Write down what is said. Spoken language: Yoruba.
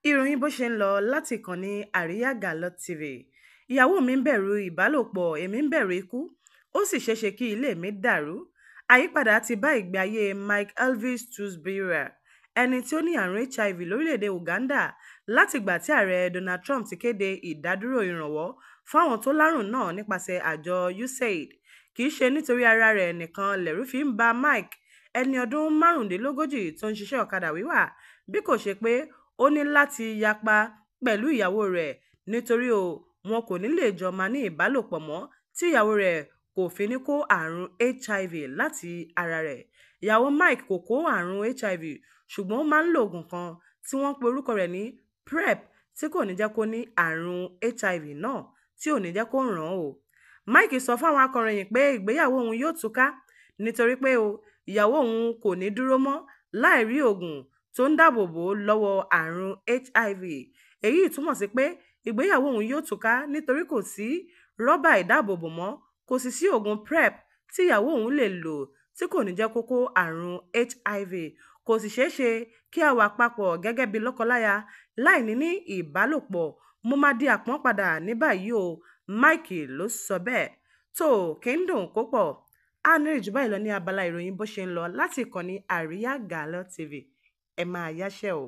Ìròyìn bó ṣe ń lọ láti ìkànnì Àríyá Gàlọ́ TV. Ìyàwó mi ń bẹ̀rù ìbálòpọ̀, èmi ń bẹ̀rù ikú. Ó sì ṣeéṣe kí ilé mi dàrú. Àyípadà ti bá ìgbé ayé Mike Elvis Tuzbera, ẹni tí ó ní àrùn HIV lórílẹ̀‐èdè Uganda látìgbà tí ààrẹ Donald Trump ti kéde ìdádúró ìrànwọ́ fún àwọn tó lárùn náà nípasẹ̀ àjọ USAID. Kì í ṣe nítorí ara rẹ̀ nìkan lẹ̀rù fi ń ba Mike, ẹni ọdún márùndínlógójì tó ń ṣiṣẹ́ ọ̀kadà wíwà, bí kò ṣe pé ó ní láti yapa pẹ̀lú ìyàwó rẹ̀ nítorí wọn kò ní lè jọ máa ní ìbálòpọ̀ mọ́ tí ìyàwó rẹ̀ kò fi ní kó àrùn HIV láti ara rẹ̀. Ìyàwó Mike kò kó àrùn HIV, ṣùgbọ́n ó máa ń lo oògùn kan tí wọ́n pe orúkọ rẹ̀ ní PrEP tí kò ní jẹ́ kó ní àrùn HIV náà, tí ò ní jẹ́ kó ràn án o. Mike sọ fáwọn akọ̀ròyìn pé ìgbéyàwó òun yóò túká nítorí pé ìyàwó òun kò ní dúró mọ́ láì rí oògùn tó ń dáàbò bò ó lọ́wọ́ àrùn HIV. Èyí túmọ̀ sí pé ìgbéyàwó òun yóò túká nítorí kò sí rọ́bà ìdáàbòbò mọ́, kò sì sí oògùn PrEP tí ìyàwó òun lè lò tí kò ní jẹ́ kó kó àrùn HIV. Kò sì ṣeé ṣe kí a wà papọ̀ gẹ́gẹ́ bí lọ́kọláya láì ní ìbálòpọ̀. Mo máa di àpọ́n padà ní báyìí o, Mike ló sọ bẹ́ẹ̀. Tó kí ń dùn kó pọ̀. A ní ìjù báyìí lọ ní abala ìròyìn bó ṣe ń lọ láti ìkànnì Àríyá Gàlọ́ TV. Ẹ máa yáṣẹ́ o.